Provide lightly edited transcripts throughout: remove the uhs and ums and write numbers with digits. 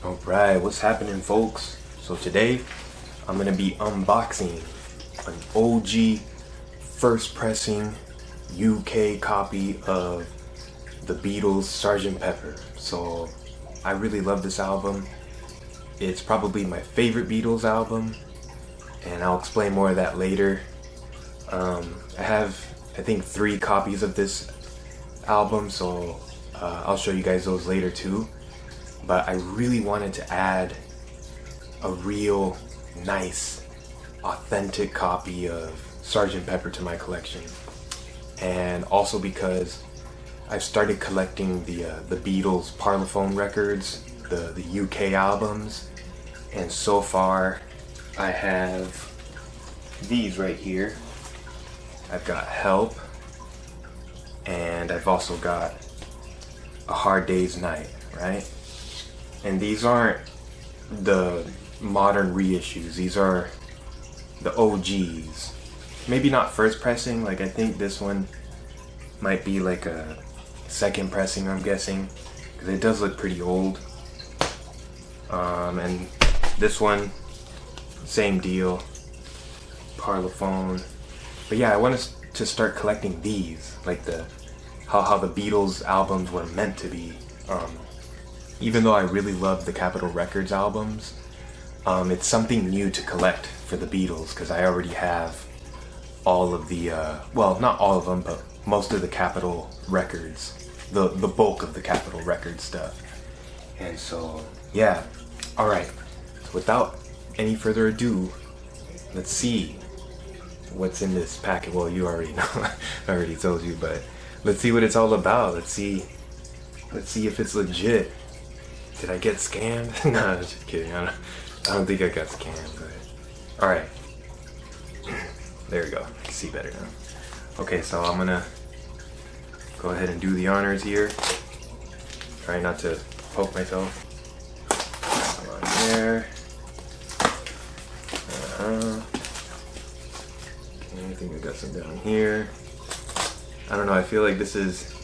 Alright, what's happening, folks? So today I'm gonna be unboxing an OG first pressing UK copy of the Beatles' Sgt. Pepper. So I really love this album. It's probably my favorite Beatles album, and I'll explain more of that later. I have, I think, 3 copies of this album, so I'll show you guys those later too. But I really wanted to add a real nice, authentic copy of Sgt. Pepper to my collection. And also because I've started collecting the Beatles Parlophone records, the UK albums, and so far I have these right here. I've got Help, and I've also got A Hard Day's Night, right? And these aren't the modern reissues, these are the OGs. Maybe not first pressing, like I think this one might be like a second pressing, I'm guessing, because it does look pretty old. And this one, same deal, Parlophone. But yeah, I want to start collecting these, like how the Beatles albums were meant to be. Even though I really love the Capitol Records albums, it's something new to collect for the Beatles, because I already have all of the, well, not all of them, but most of the Capitol Records, the bulk of the Capitol Records stuff. And so, yeah. Alright, so without any further ado, let's see what's in this packet. Well, you already know, I already told you, but let's see what it's all about. Let's see if it's legit. Did I get scammed? No, just kidding. I don't think I got scammed, but alright. There we go. I can see better now. Okay, so I'm gonna go ahead and do the honors here. Try not to poke myself. Come on there. Okay, I think I got some down here. I don't know, I feel like this is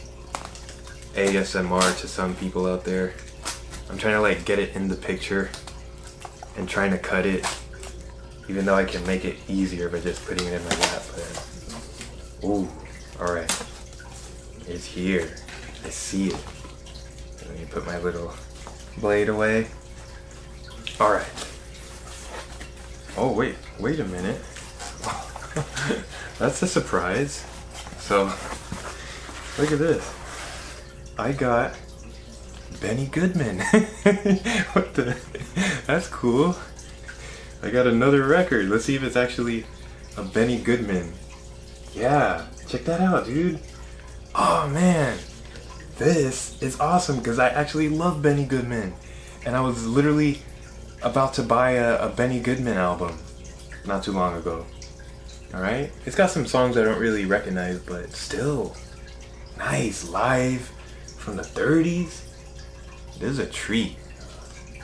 ASMR to some people out there. I'm trying to like get it in the picture and trying to cut it, even though I can make it easier by just putting it in my lap. But ooh, alright. It's here. I see it. Let me put my little blade away. Alright. Oh wait a minute. That's a surprise. So look at this. I got Benny Goodman. What the? That's cool. I got another record. Let's see if it's actually a Benny Goodman. Yeah, check that out, dude. Oh man, this is awesome because I actually love Benny Goodman. And I was literally about to buy a Benny Goodman album not too long ago. Alright? It's got some songs I don't really recognize, but still nice, live from the 30s. This is a treat.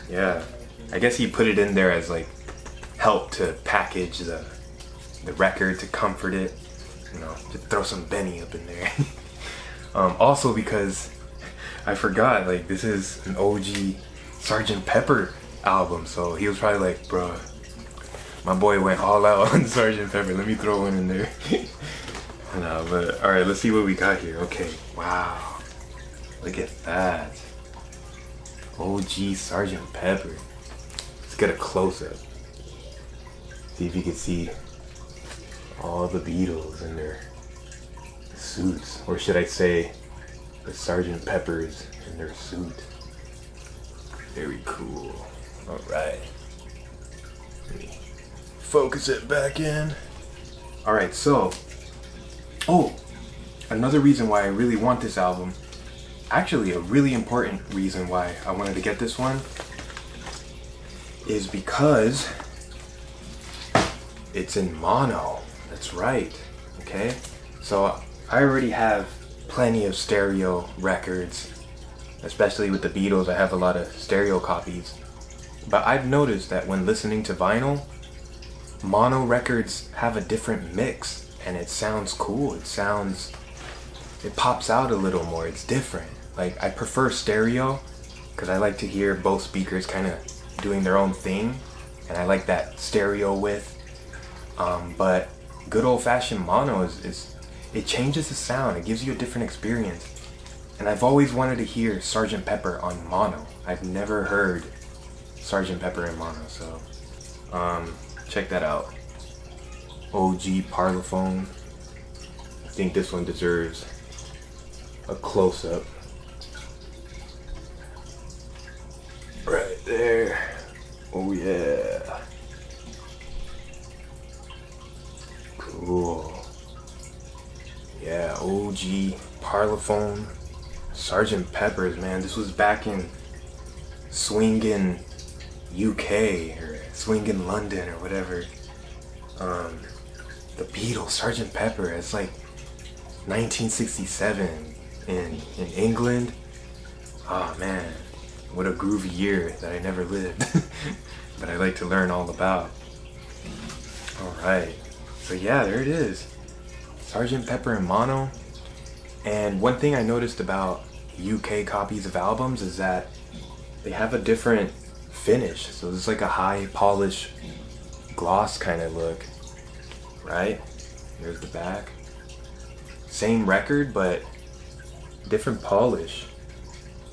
Yeah, I guess he put it in there as like help to package the record, to comfort it, you know, to throw some Benny up in there. Also because I forgot, like, this is an OG Sgt. Pepper album, so he was probably like, bro, my boy went all out on Sgt. Pepper, let me throw one in there. No, but alright, let's see what we got here. Okay, wow, look at that. OG Sgt. Pepper. Let's get a close-up. See if you can see all the Beatles in their suits. Or should I say, the Sgt. Peppers in their suit. Very cool. Alright. Let me focus it back in. Alright, so. Oh! Another reason why I really want this album. Actually, a really important reason why I wanted to get this one is because it's in mono. That's right. Okay? So I already have plenty of stereo records, especially with the Beatles. I have a lot of stereo copies. But I've noticed that when listening to vinyl, mono records have a different mix and it sounds cool. It pops out a little more. It's different. Like, I prefer stereo, because I like to hear both speakers kind of doing their own thing, and I like that stereo width. But good old-fashioned mono is it changes the sound. It gives you a different experience. And I've always wanted to hear Sgt. Pepper on mono. I've never heard Sgt. Pepper in mono, so check that out. OG Parlophone. I think this one deserves a close-up. Right there. Oh yeah. Cool. Yeah, OG Parlophone Sgt. Pepper's, man. This was back in swingin' UK or swingin' London or whatever. The Beatles, Sgt. Pepper. It's like 1967 in England. Oh man, what a groovy year that I never lived, but I like to learn all about. All right, so yeah, there it is, Sgt. Pepper in mono. And one thing I noticed about UK copies of albums is that they have a different finish. So it's like a high polish gloss kind of look, right? There's the back. Same record, but different polish.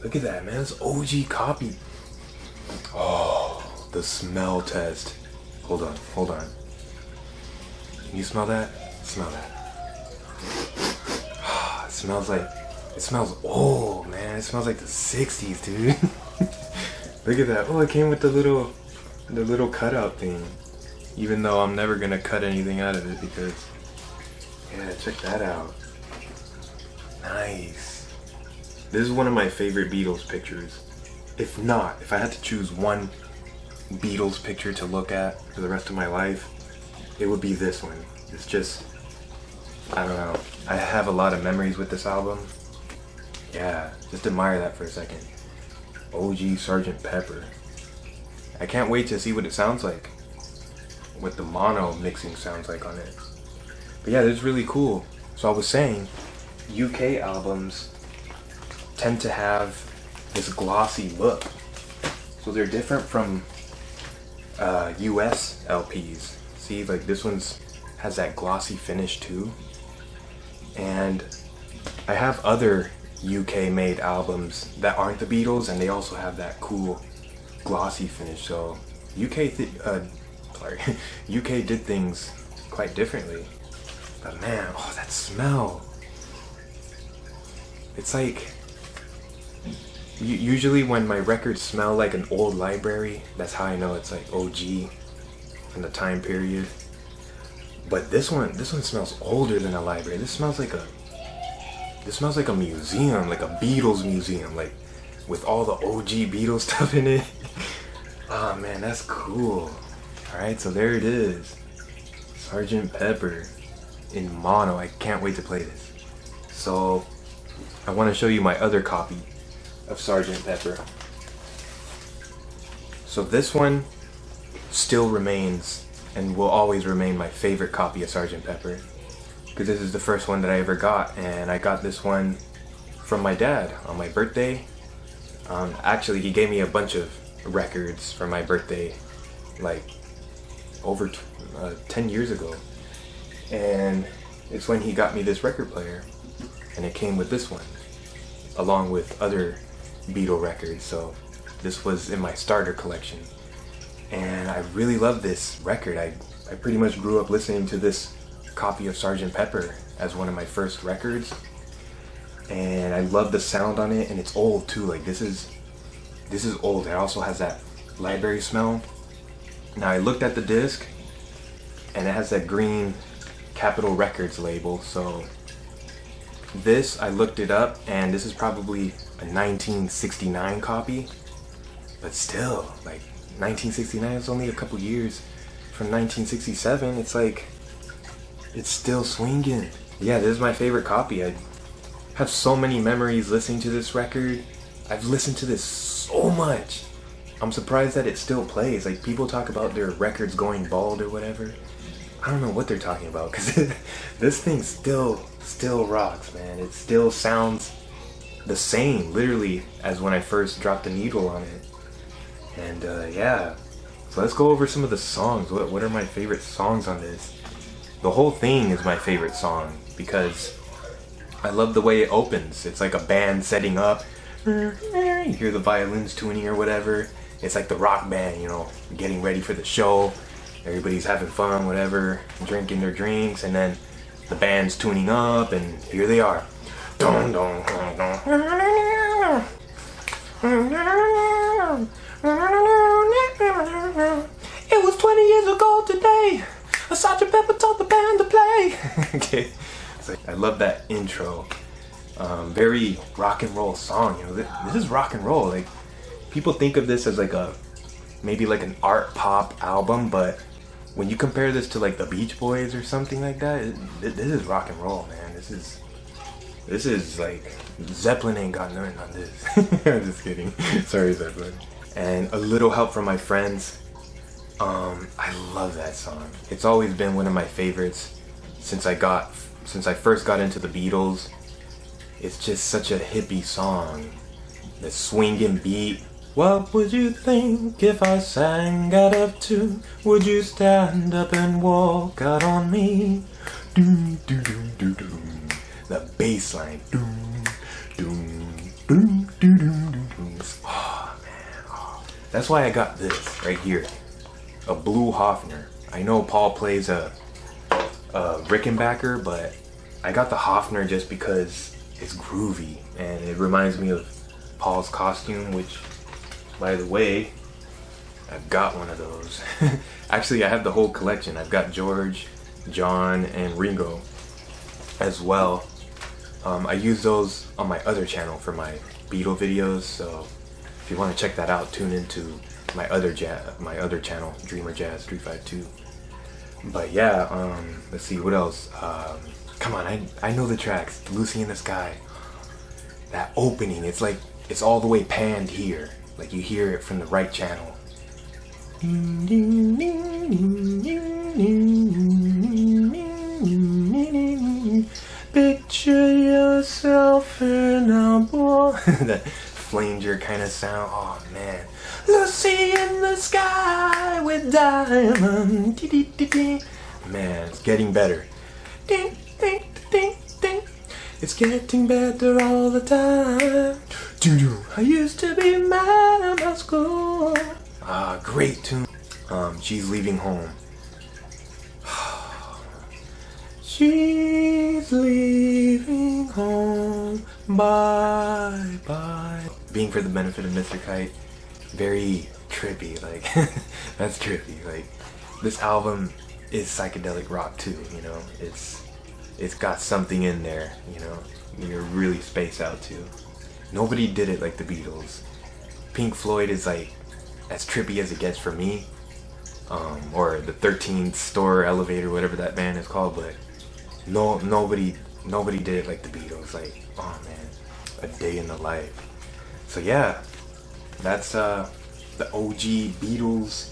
Look at that, man. It's OG copy. Oh, the smell test. Hold on. Can you smell that? Smell that. It smells old, man. It smells like the 60s, dude. Look at that. Oh, it came with the little cutout thing. Even though I'm never gonna cut anything out of it because, yeah, check that out. Nice. This is one of my favorite Beatles pictures. If I had to choose one Beatles picture to look at for the rest of my life, it would be this one. It's just, I don't know. I have a lot of memories with this album. Yeah, just admire that for a second. OG Sgt. Pepper. I can't wait to see what it sounds like. What the mono mixing sounds like on it. But yeah, this is really cool. So I was saying, UK albums tend to have this glossy look. So they're different from US LPs. See, like this one's has that glossy finish too. And I have other UK made albums that aren't the Beatles, and they also have that cool glossy finish. So UK did things quite differently. But man, oh, that smell. It's like, usually when my records smell like an old library, that's how I know it's like OG from the time period. But this one smells older than a library. This smells like a museum, like a Beatles museum, like with all the OG Beatles stuff in it. Oh man, that's cool. Alright, so there it is. Sgt. Pepper in mono. I can't wait to play this. So I want to show you my other copy of Sgt. Pepper. So this one still remains and will always remain my favorite copy of Sgt. Pepper, because this is the first one that I ever got, and I got this one from my dad on my birthday. Actually, he gave me a bunch of records for my birthday, like over 10 years ago, and it's when he got me this record player, and it came with this one, along with other Beatle records. So this was in my starter collection. And I really love this record. I pretty much grew up listening to this copy of Sgt. Pepper as one of my first records. And I love the sound on it, and it's old too. Like this is old. It also has that library smell. Now I looked at the disc, and it has that green Capitol Records label. So this, I looked it up, and this is probably a 1969 copy. But still, like, 1969 is only a couple years from 1967. It's like, it's still swinging. Yeah, this is my favorite copy. I have so many memories listening to this record. I've listened to this so much. I'm surprised that it still plays. Like, people talk about their records going bald or whatever. I don't know what they're talking about, because this thing still rocks, man. It still sounds the same, literally, as when I first dropped the needle on it. And yeah, so let's go over some of the songs. What are my favorite songs on this? The whole thing is my favorite song because I love the way it opens. It's like a band setting up. You hear the violins tuning or whatever. It's like the rock band, you know, getting ready for the show. Everybody's having fun, whatever, drinking their drinks, and then the band's tuning up, and here they are. Dun, dun, dun, dun. It was 20 years ago today. Sergeant Pepper taught the band to play. Okay, so I love that intro. Very rock and roll song. You know, this is rock and roll. Like, people think of this as like maybe like an art pop album, but when you compare this to like the Beach Boys or something like that, this is rock and roll, man. This is like, Zeppelin ain't got nothing on this. I'm just kidding. Sorry, Zeppelin. And A Little Help from My Friends. I love that song. It's always been one of my favorites since I first got into the Beatles. It's just such a hippie song. The swinging beat. What would you think if I sang out of tune? Would you stand up and walk out on me? Doom, doom, doom, doom, doom. The bass line. Doom, doom, doom, doom, doom, doom. Oh, man. Oh. That's why I got this right here. A blue Hofner. I know Paul plays a Rickenbacker, but I got the Hofner just because it's groovy and it reminds me of Paul's costume, which, by the way, I've got one of those. Actually, I have the whole collection. I've got George, John, and Ringo as well. I use those on my other channel for my Beatle videos, so if you want to check that out, tune into my other channel, Dreamer Jazz 352. But yeah, let's see what else. Come on, I know the tracks. Lucy in the Sky. That opening, it's like it's all the way panned here. Like you hear it from the right channel. Picture yourself in a boy. That flanger kind of sound. Oh man. Lucy in the sky with diamond. Man, it's getting better. Ding, ding, ding, ding. It's getting better all the time. I used to be mad at my school. Ah, great tune. She's Leaving Home. She's leaving home. Bye bye. Being for the benefit of Mr. Kite. Very trippy. Like that's trippy. Like this album is psychedelic rock too. You know, it's got something in there. You know, you're really spaced out too. Nobody did it like the Beatles. Pink Floyd is like as trippy as it gets for me. Or the 13th Store Elevator, whatever that band is called, but nobody did it like the Beatles. Like, oh man, A Day in the Life. So yeah, that's the OG Beatles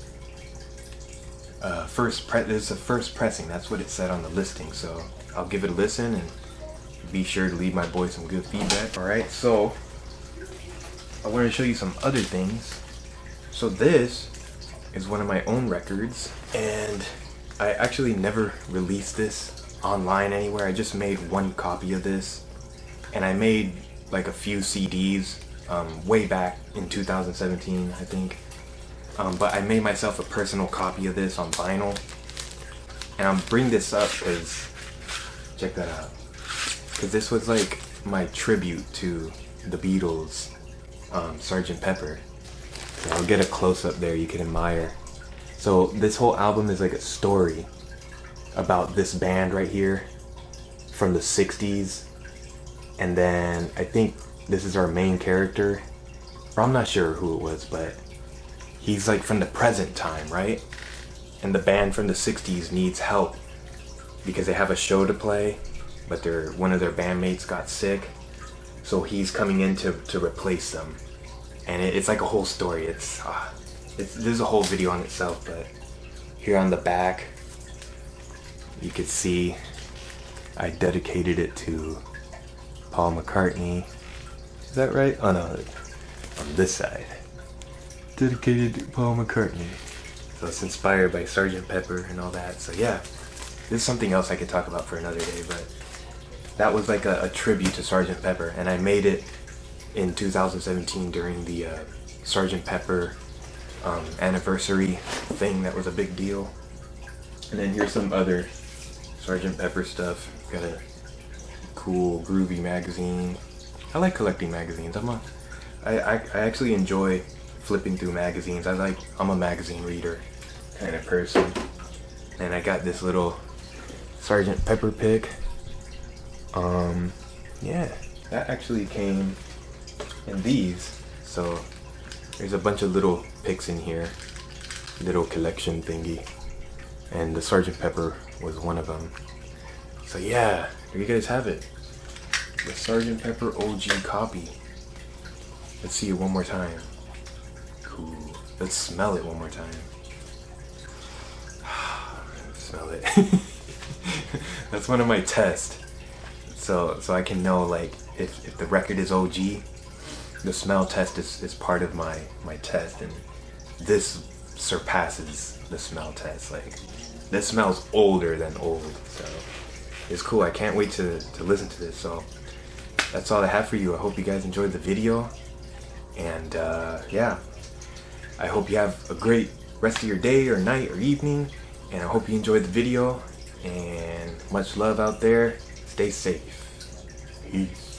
this is the first pressing. That's what it said on the listing. So I'll give it a listen and be sure to leave my boy some good feedback. Alright, so I wanted to show you some other things. So this is one of my own records, and I actually never released this online anywhere. I just made one copy of this, and I made like a few CDs way back in 2017, I think. But I made myself a personal copy of this on vinyl, and I'm bringing this up because, check that out, because this was like my tribute to the Beatles, Sgt. Pepper. So I'll get a close-up there you can admire. So this whole album is like a story about this band right here from the 60s, and then I think this is our main character, or I'm not sure who it was, but he's like from the present time, right? And the band from the 60s needs help because they have a show to play, but one of their bandmates got sick, so he's coming in to replace them. And it's like a whole story. There's a whole video on itself, but here on the back you could see I dedicated it to Paul McCartney. Is that right? Oh no, on this side. Dedicated to Paul McCartney. So it's inspired by Sgt. Pepper and all that. So yeah, this is something else I could talk about for another day, but that was like a tribute to Sgt. Pepper, and I made it in 2017 during the Sgt. Pepper anniversary thing that was a big deal. And then here's some other Sgt. Pepper stuff. Got a cool groovy magazine. I like collecting magazines. I actually enjoy flipping through magazines. I'm a magazine reader kind of person. And I got this little Sgt. Pepper pick. Yeah, that actually came in these. So there's a bunch of little picks in here, little collection thingy, and the Sgt. Pepper was one of them. So yeah, there you guys have it, the Sgt. Pepper OG copy. Let's see it one more time. Cool. Let's smell it one more time. Smell it. That's one of my tests. So I can know, like, if the record is OG, the smell test is part of my test, and this surpasses the smell test. Like, this smells older than old, so it's cool. I can't wait to listen to this. So that's all I have for you. I hope you guys enjoyed the video, and yeah, I hope you have a great rest of your day or night or evening, and I hope you enjoyed the video, and much love out there. Stay safe. Peace.